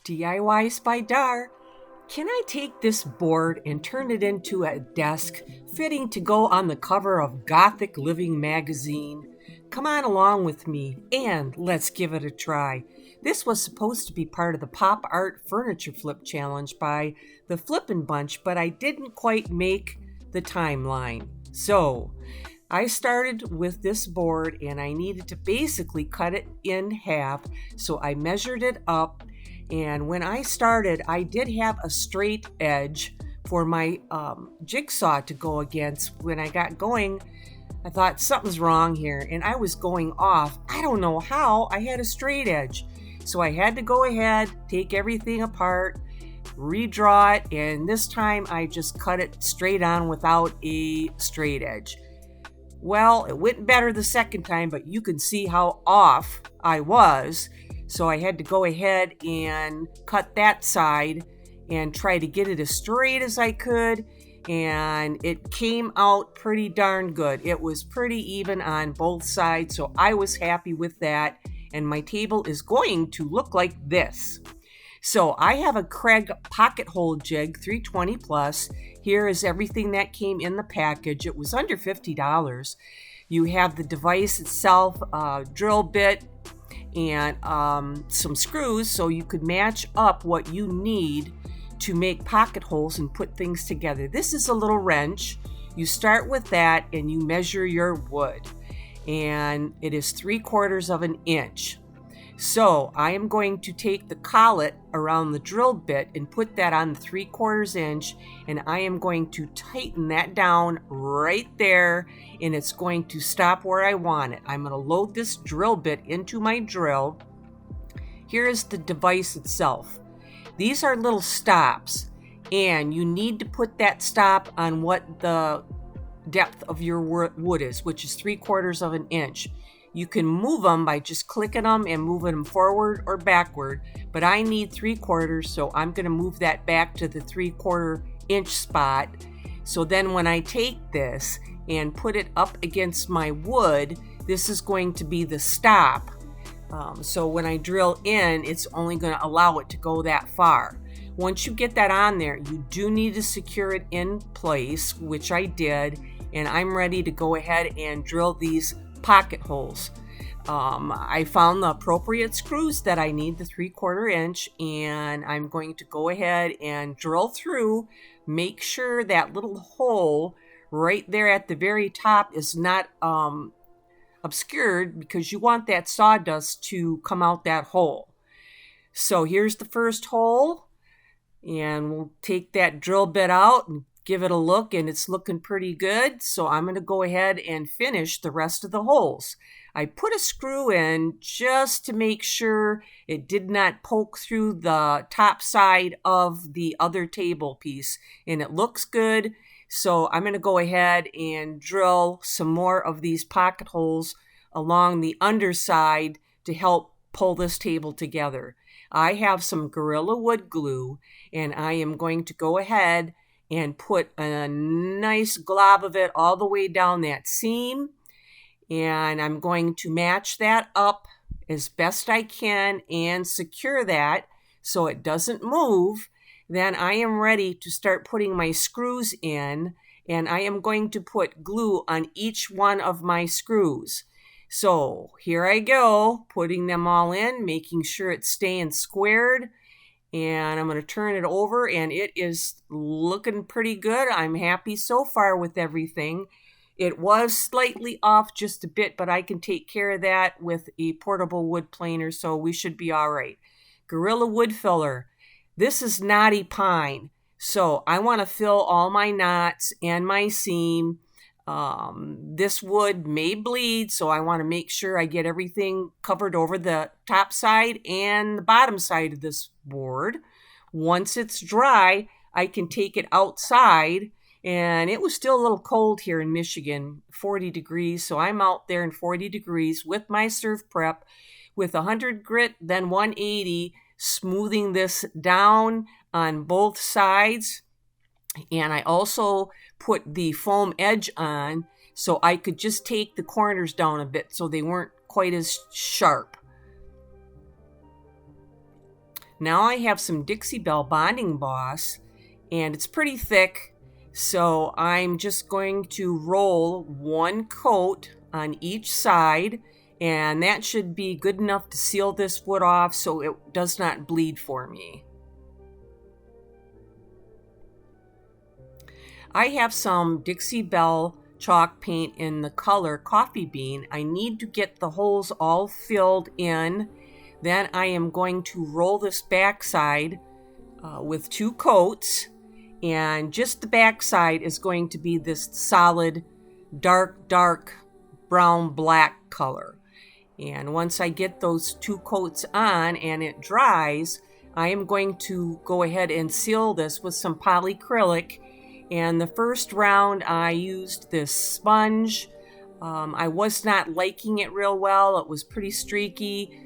Diys-by-dar. Can I take this board and turn it into a desk fitting to go on the cover of Gothic Living magazine? Come on along with me and let's give it a try. This was supposed to be part of the Pop Art Furniture Flip Challenge by the Flippin' Bunch, but I didn't quite make the timeline. So I started with this board and I needed to basically cut it in half. So I measured it up, and when I started, I did have a straight edge for my jigsaw to go against. When I got going, I thought something's wrong here, and I was going off. I don't know how I had a straight edge. So I had to go ahead, take everything apart, redraw it, and this time I just cut it straight on without a straight edge. Well, it went better the second time, but you can see how off I was. So I had to go ahead and cut that side and try to get it as straight as I could. And it came out pretty darn good. It was pretty even on both sides, so I was happy with that. And my table is going to look like this. So I have a Craig pocket hole jig, 320 plus. Here is everything that came in the package. It was under $50. You have the device itself, drill bit, and some screws so you could match up what you need to make pocket holes and put things together. This is a little wrench. You start with that and you measure your wood, and it is 3/4 of an inch. So I am going to take the collet around the drill bit and put that on the 3/4 inch, and I am going to tighten that down right there, and it's going to stop where I want it. I'm going to load this drill bit into my drill. Here is the device itself. These are little stops, and you need to put that stop on what the depth of your wood is, which is 3/4 of an inch. You can move them by just clicking them and moving them forward or backward, but I need 3/4, so I'm going to move that back to the 3/4 inch spot. So then when I take this and put it up against my wood, this is going to be the stop. So when I drill in, it's only going to allow it to go that far. Once you get that on there, you do need to secure it in place, which I did, and I'm ready to go ahead and drill these pocket holes. I found the appropriate screws that I need, the 3/4 inch, and I'm going to go ahead and drill through. Make sure that little hole right there at the very top is not obscured, because you want that sawdust to come out that hole. So here's the first hole, and we'll take that drill bit out and give it a look, and it's looking pretty good. So I'm going to go ahead and finish the rest of the holes. I put a screw in just to make sure it did not poke through the top side of the other table piece, and it looks good. So I'm going to go ahead and drill some more of these pocket holes along the underside to help pull this table together. I have some Gorilla Wood glue, and I am going to go ahead and put a nice glob of it all the way down that seam. And I'm going to match that up as best I can and secure that so it doesn't move. Then I am ready to start putting my screws in, and I am going to put glue on each one of my screws. So here I go, putting them all in, making sure it's staying squared. And I'm going to turn it over, and it is looking pretty good. I'm happy so far with everything. It was slightly off just a bit, but I can take care of that with a portable wood planer, so we should be all right. Gorilla Wood Filler. This is knotty pine, so I want to fill all my knots and my seam. This wood may bleed, so I want to make sure I get everything covered over the top side and the bottom side of this board. Once it's dry, I can take it outside, and it was still a little cold here in Michigan, 40 degrees, so I'm out there in 40 degrees with my surf prep with 100 grit, then 180, smoothing this down on both sides. And I also put the foam edge on so I could just take the corners down a bit so they weren't quite as sharp. Now I have some Dixie Belle Bonding Boss, and it's pretty thick, so I'm just going to roll one coat on each side, and that should be good enough to seal this wood off so it does not bleed for me. I have some Dixie Belle chalk paint in the color Coffee Bean. I need to get the holes all filled in. Then I am going to roll this backside with 2 coats, and just the backside is going to be this solid dark brown black color. And once I get those 2 coats on and it dries, I am going to go ahead and seal this with some polyacrylic. And the first round I used this sponge. I was not liking it real well. It was pretty streaky.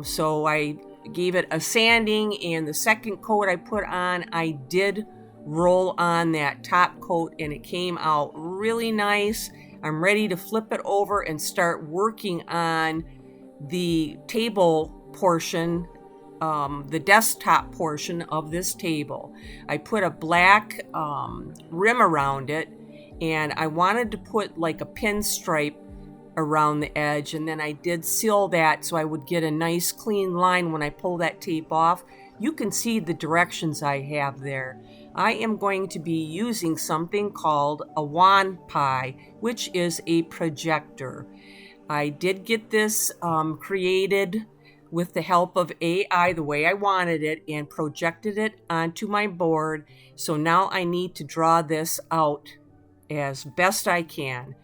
So I gave it a sanding, and the second coat I put on, I did roll on that top coat, and it came out really nice. I'm ready to flip it over and start working on the table portion, the desktop portion of this table. I put a black rim around it, and I wanted to put like a pinstripe around the edge, and then I did seal that so I would get a nice clean line when I pull that tape off. You can see the directions I have there. I am going to be using something called a wand pie, which is a projector. I did get this created with the help of AI the way I wanted it, and projected it onto my board. So now I need to draw this out as best I can.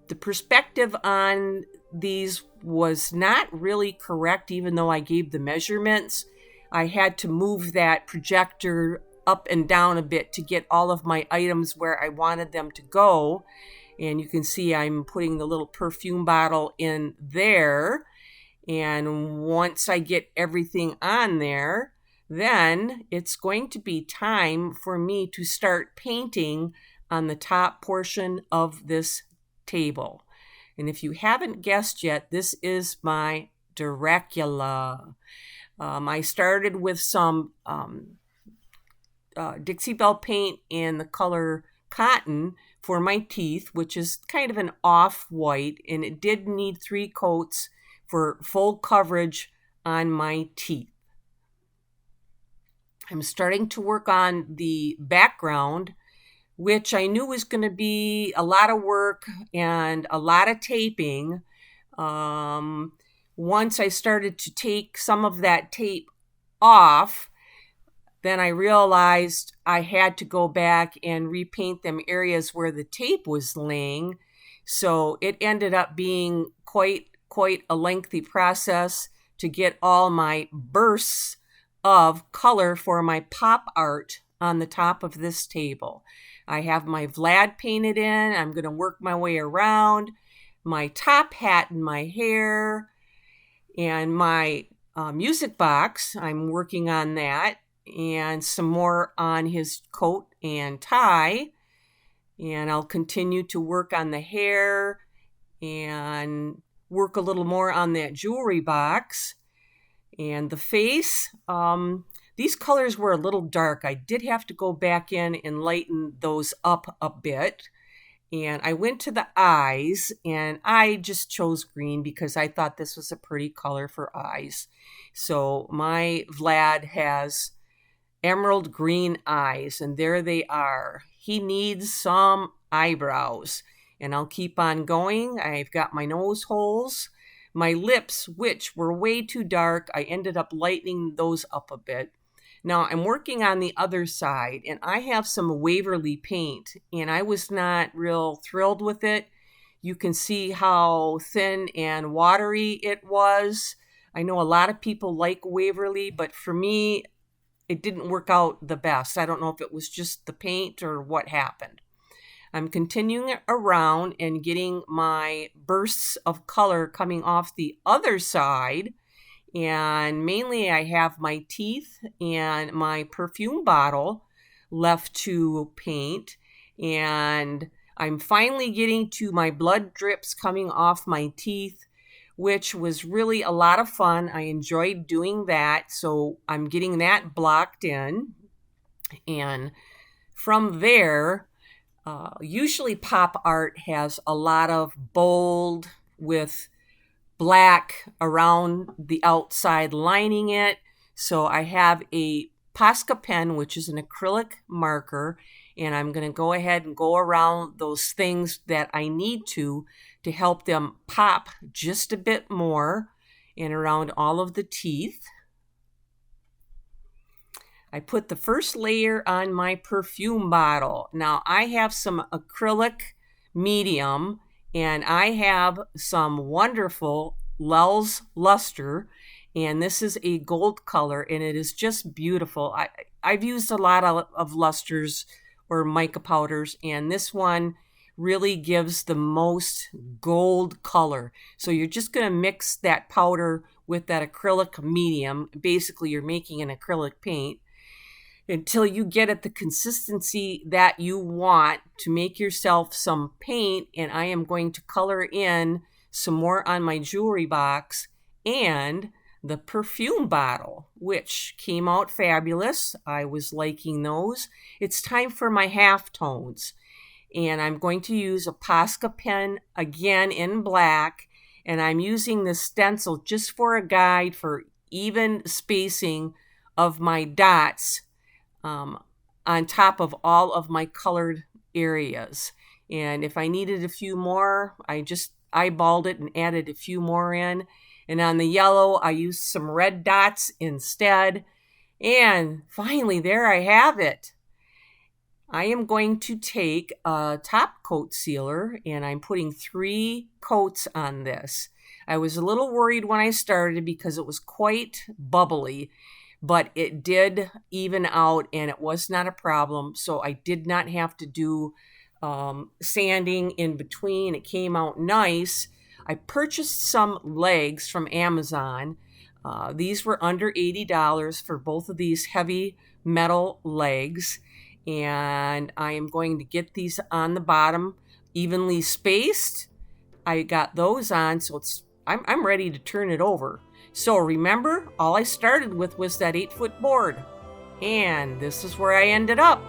The perspective on these was not really correct, even though I gave the measurements. I had to move that projector up and down a bit to get all of my items where I wanted them to go. And you can see I'm putting the little perfume bottle in there. And once I get everything on there, then it's going to be time for me to start painting on the top portion of this table. And if you haven't guessed yet, this is my Dracula. I started with some Dixie Belle paint in the color Cotton for my teeth, which is kind of an off-white, and it did need 3 coats for full coverage on my teeth. I'm starting to work on the background, which I knew was going to be a lot of work and a lot of taping. Once I started to take some of that tape off, then I realized I had to go back and repaint them areas where the tape was laying. So it ended up being quite a lengthy process to get all my bursts of color for my pop art on the top of this table. I have my Vlad painted in. I'm going to work my way around. My top hat and my hair, and my music box, I'm working on that, and some more on his coat and tie. And I'll continue to work on the hair and work a little more on that jewelry box. And the face, these colors were a little dark. I did have to go back in and lighten those up a bit. And I went to the eyes, and I just chose green because I thought this was a pretty color for eyes. So my Vlad has emerald green eyes, and there they are. He needs some eyebrows, and I'll keep on going. I've got my nose holes. My lips, which were way too dark, I ended up lightening those up a bit. Now I'm working on the other side, and I have some Waverly paint, and I was not real thrilled with it. You can see how thin and watery it was. I know a lot of people like Waverly, but for me, it didn't work out the best. I don't know if it was just the paint or what happened. I'm continuing around and getting my bursts of color coming off the other side. And mainly I have my teeth and my perfume bottle left to paint. And I'm finally getting to my blood drips coming off my teeth, which was really a lot of fun. I enjoyed doing that, so I'm getting that blocked in. And from there, usually pop art has a lot of bold with black around the outside lining it. So I have a Posca pen, which is an acrylic marker, and I'm going to go ahead and go around those things that I need to help them pop just a bit more and around all of the teeth. I put the first layer on my perfume bottle. Now I have some acrylic medium and I have some wonderful Lels luster, and this is a gold color and it is just beautiful. I've used a lot of lusters or mica powders, and this one really gives the most gold color. So you're just going to mix that powder with that acrylic medium. Basically, you're making an acrylic paint until you get at the consistency that you want to make yourself some paint. And I am going to color in some more on my jewelry box and the perfume bottle, which came out fabulous. I was liking those. It's time for my halftones. And I'm going to use a Posca pen again in black. And I'm using this stencil just for a guide for even spacing of my dots on top of all of my colored areas. And if I needed a few more, I just eyeballed it and added a few more in. And on the yellow, I used some red dots instead. And finally, there I have it. I am going to take a top coat sealer and I'm putting 3 coats on this. I was a little worried when I started because it was quite bubbly, but it did even out and it was not a problem. So I did not have to do sanding in between. It came out nice. I purchased some legs from Amazon. These were under $80 for both of these heavy metal legs. And I am going to get these on the bottom evenly spaced. I got those on, so I'm ready to turn it over. So remember, all I started with was that 8-foot board. And this is where I ended up.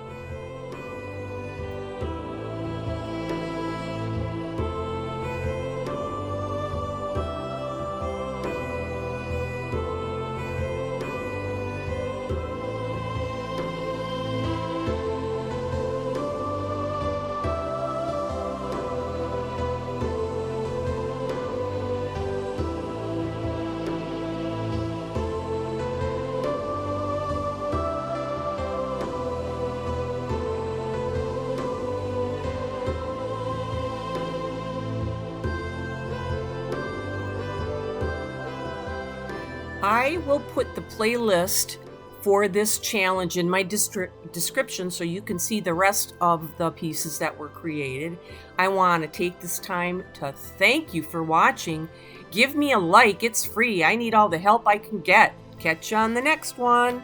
I will put the playlist for this challenge in my description so you can see the rest of the pieces that were created. I want to take this time to thank you for watching. Give me a like, it's free. I need all the help I can get. Catch you on the next one.